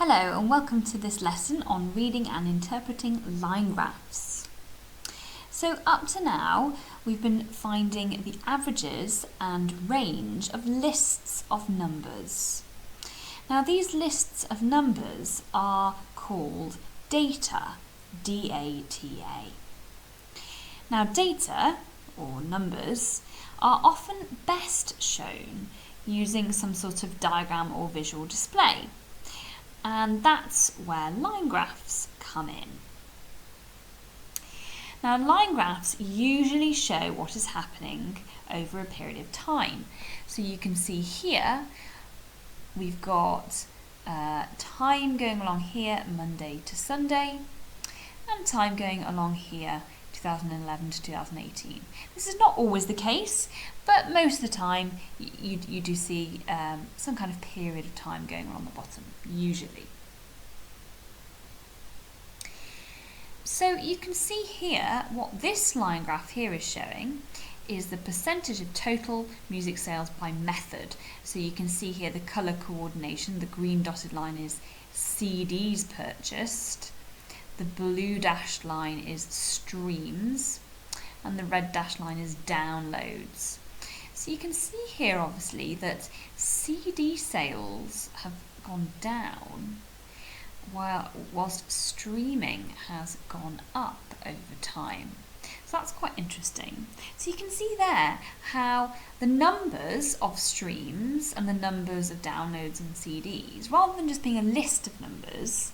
Hello and welcome to this lesson on reading and interpreting line graphs. So up to now we've been finding the averages and range of lists of numbers. Now these lists of numbers are called data, D-A-T-A. Now data, or numbers, are often best shown using some sort of diagram or visual display. And that's where line graphs come in. Now, line graphs usually show what is happening over a period of time. So you can see here, we've got time going along here, Monday to Sunday, and time going along here, 2011 to 2018. This is not always the case, but most of the time you do see some kind of period of time going on the bottom, usually. So you can see here what this line graph here is showing is the percentage of total music sales by method. So you can see here the colour coordination, the green dotted line is CDs purchased, the blue dashed line is streams, and the red dashed line is downloads. So you can see here obviously that CD sales have gone down whilst streaming has gone up over time. So that's quite interesting. So you can see there how the numbers of streams and the numbers of downloads and CDs, rather than just being a list of numbers,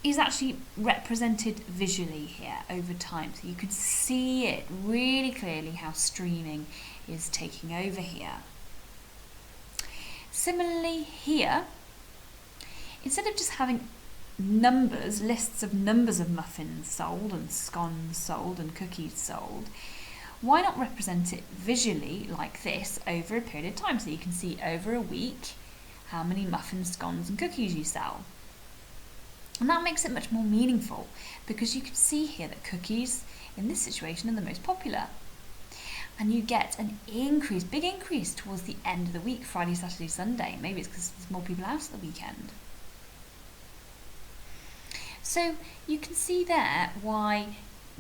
is actually represented visually here over time. So you can see it really clearly how streaming is taking over here. Similarly here, instead of just having numbers, lists of numbers of muffins sold and scones sold and cookies sold, why not represent it visually like this over a period of time? So you can see over a week how many muffins, scones and cookies you sell. And that makes it much more meaningful because you can see here that cookies in this situation are the most popular. And you get an increase, big increase towards the end of the week, Friday, Saturday, Sunday. Maybe it's because there's more people out at the weekend. So you can see there why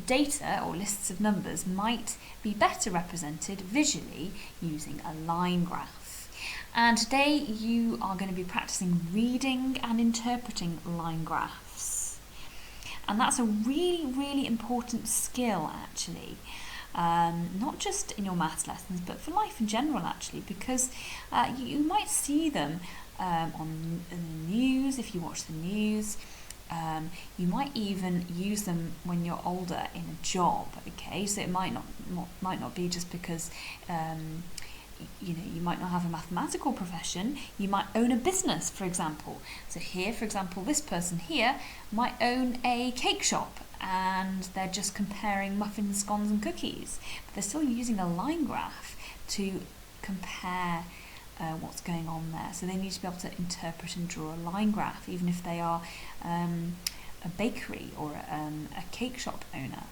data or lists of numbers might be better represented visually using a line graph. And today you are going to be practicing reading and interpreting line graphs. And that's a really, really important skill actually. Not just in your maths lessons, but for life in general actually, because you might see them on the news if you watch the news. You might even use them when you're older in a job, okay? So it might not be just because you might not have a mathematical profession, you might own a business, for example. So here, for example, this person here might own a cake shop and they're just comparing muffins, scones and cookies. But they're still using a line graph to compare what's going on there. So they need to be able to interpret and draw a line graph, even if they are a bakery or a cake shop owner.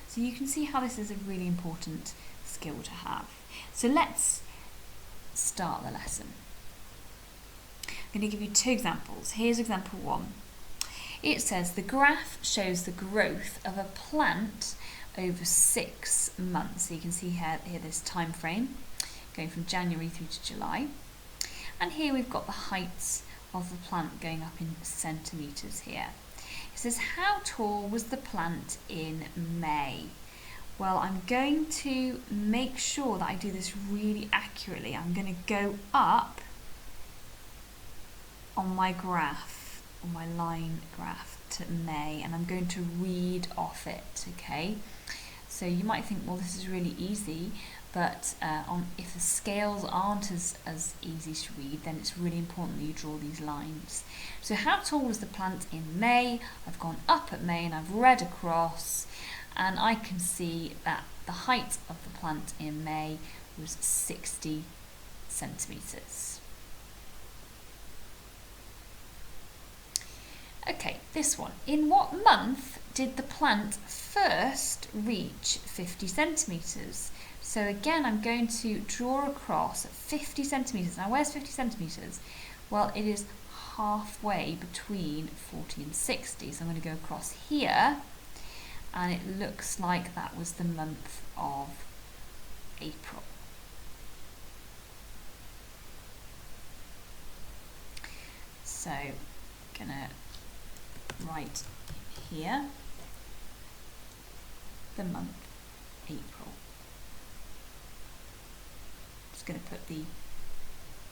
So you can see how this is a really important skill to have. So let's start the lesson. I'm going to give you two examples. Here's example one. It says the graph shows the growth of a plant over 6 months. So you can see here this time frame going from January through to July. And here we've got the heights of the plant going up in centimetres here. It says, how tall was the plant in May? Well, I'm going to make sure that I do this really accurately. I'm going to go up on my graph, on my line graph to May, and I'm going to read off it, okay? So you might think, well, this is really easy, but if the scales aren't as easy to read, then it's really important that you draw these lines. So how tall was the plant in May? I've gone up at May and I've read across, and I can see that the height of the plant in May was 60 centimetres. Okay, this one. In what month did the plant first reach 50 centimetres? So again, I'm going to draw across 50 centimetres. Now, where's 50 centimetres? Well, it is halfway between 40 and 60. So I'm going to go across here, and it looks like that was the month of April. So I'm going to write here the month April. Just going to put the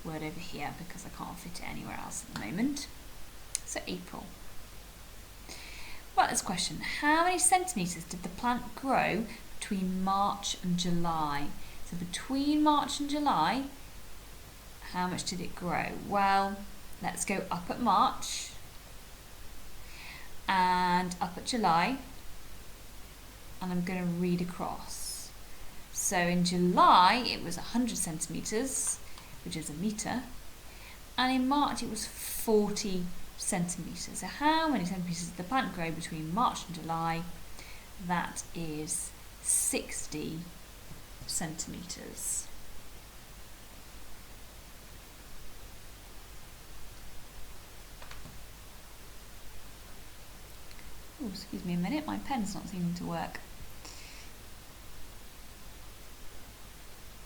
word over here because I can't fit it anywhere else at the moment. So April. Right, this question. How many centimetres did the plant grow between March and July? So between March and July, how much did it grow? Well, let's go up at March and up at July, and I'm going to read across. So in July it was 100 centimetres, which is a metre, and in March it was 40 centimetres. So how many centimetres did the plant grow between March and July? That is 60 centimetres. Oh, excuse me a minute, my pen's not seeming to work.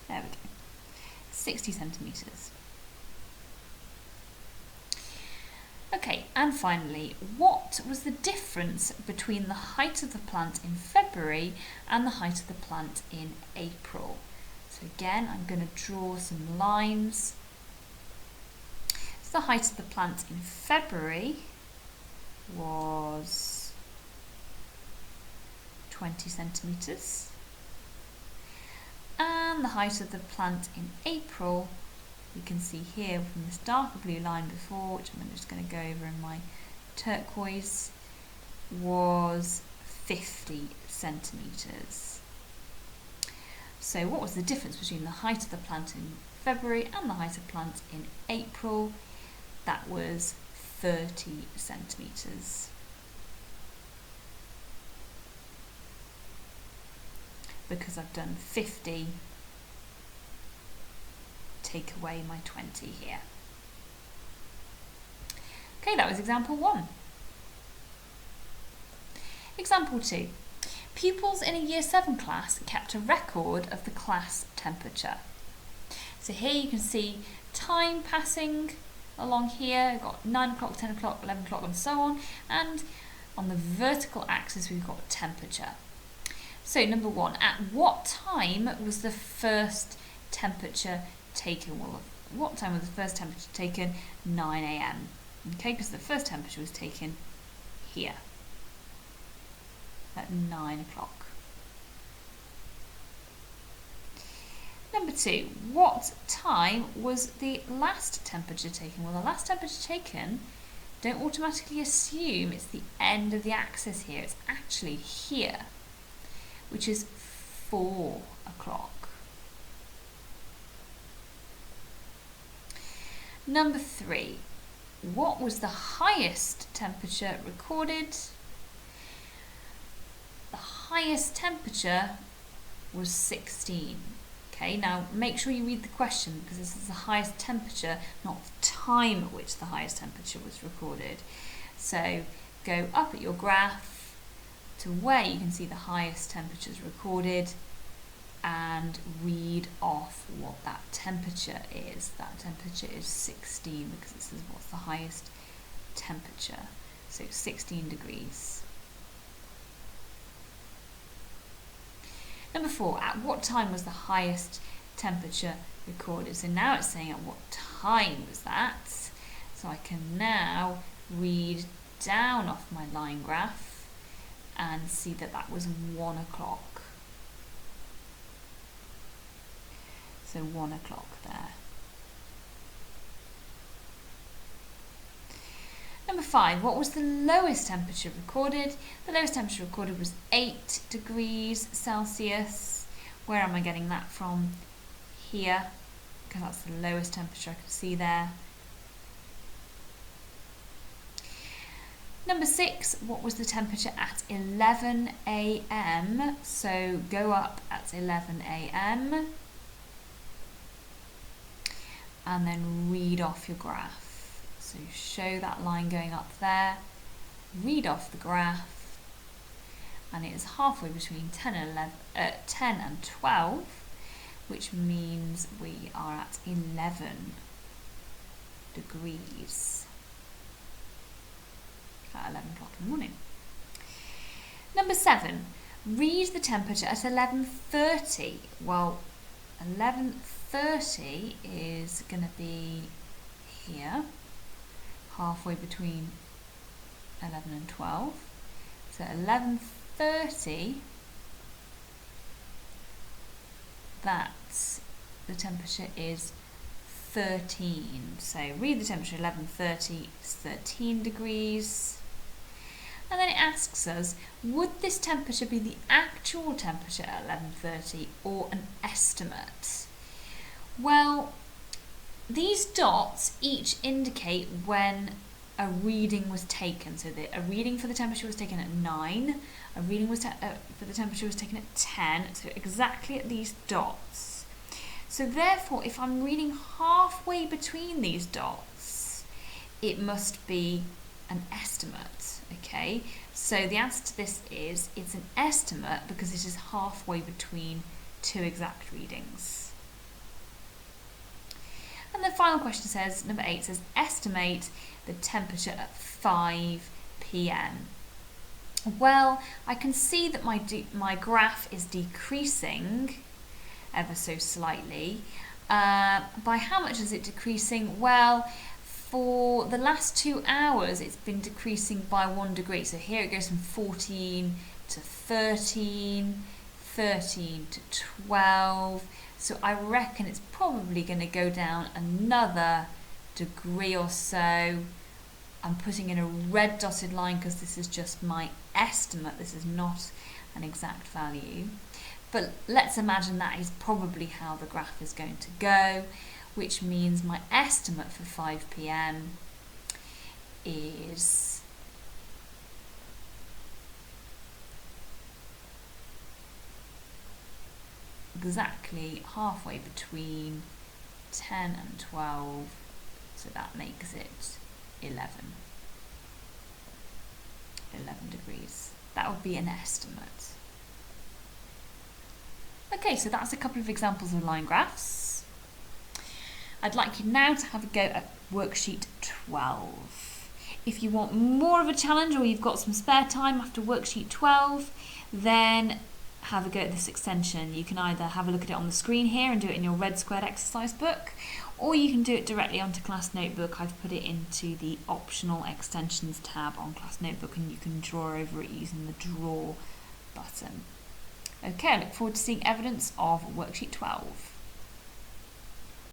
There we go. 60 centimetres. Okay, and finally, what was the difference between the height of the plant in February and the height of the plant in April? So again, I'm going to draw some lines. So the height of the plant in February was 20 centimetres. And the height of the plant in April, you can see here from this darker blue line before, which I'm just going to go over in my turquoise, was 50 centimetres. So what was the difference between the height of the plant in February and the height of the plant in April? That was 30 centimetres. Because I've done 50, take away my 20 here. Okay, that was example 1. Example 2. Pupils in a Year 7 class kept a record of the class temperature. So here you can see time passing along here. We've got 9 o'clock, 10 o'clock, 11 o'clock and so on. And on the vertical axis we've got temperature. So number 1, at what time was the first temperature taken? Well, what time was the first temperature taken? 9 a.m. Okay, because the first temperature was taken here at 9 o'clock. Number 2, what time was the last temperature taken? Well, the last temperature taken, don't automatically assume it's the end of the axis here. It's actually here, which is 4 o'clock. Number 3, what was the highest temperature recorded? The highest temperature was 16. Okay, now make sure you read the question because this is the highest temperature, not the time at which the highest temperature was recorded. So go up at your graph to where you can see the highest temperatures recorded and read off what that temperature is. That temperature is 16 because this is what's the highest temperature. So 16 degrees. Number 4, at what time was the highest temperature recorded? So now it's saying at what time was that. So I can now read down off my line graph and see that that was 1 o'clock. So 1 o'clock there. Number 5, what was the lowest temperature recorded? The lowest temperature recorded was 8 degrees Celsius. Where am I getting that from? Here, because that's the lowest temperature I can see there. Number 6, what was the temperature at 11 a.m? So go up at 11 a.m. and then read off your graph. So show that line going up there, read off the graph, and it is halfway between 10 and 12, which means we are at 11 degrees at 11 o'clock in the morning. Number 7, read the temperature at 11:30. Well, 11:30 is going to be here, halfway between 11 and 12. So 11:30, that's the temperature is 13. So read the temperature at 11:30, it's 13 degrees. And then it asks us, would this temperature be the actual temperature at 11:30 or an estimate? Well, these dots each indicate when a reading was taken. So a reading for the temperature was taken at 9, a reading was for the temperature was taken at 10, so exactly at these dots. So therefore, if I'm reading halfway between these dots, it must be an estimate, okay? So the answer to this is, it's an estimate because it is halfway between two exact readings. And the final question says, number 8 says, estimate the temperature at 5 p.m. Well, I can see that my graph is decreasing ever so slightly. By how much is it decreasing? Well, for the last 2 hours, it's been decreasing by 1 degree. So here it goes from 14 to 13, 13 to 12. So I reckon it's probably going to go down another degree or so. I'm putting in a red dotted line because this is just my estimate. This is not an exact value. But let's imagine that is probably how the graph is going to go, which means my estimate for 5 p.m. is exactly halfway between 10 and 12, so that makes it 11 degrees. That would be an estimate. Okay, so that's a couple of examples of line graphs. I'd like you now to have a go at worksheet 12. If you want more of a challenge or you've got some spare time after worksheet 12, then have a go at this extension. You can either have a look at it on the screen here and do it in your red squared exercise book, or you can do it directly onto Class Notebook. I've put it into the optional extensions tab on Class Notebook, and you can draw over it using the draw button. Okay, I look forward to seeing evidence of worksheet 12.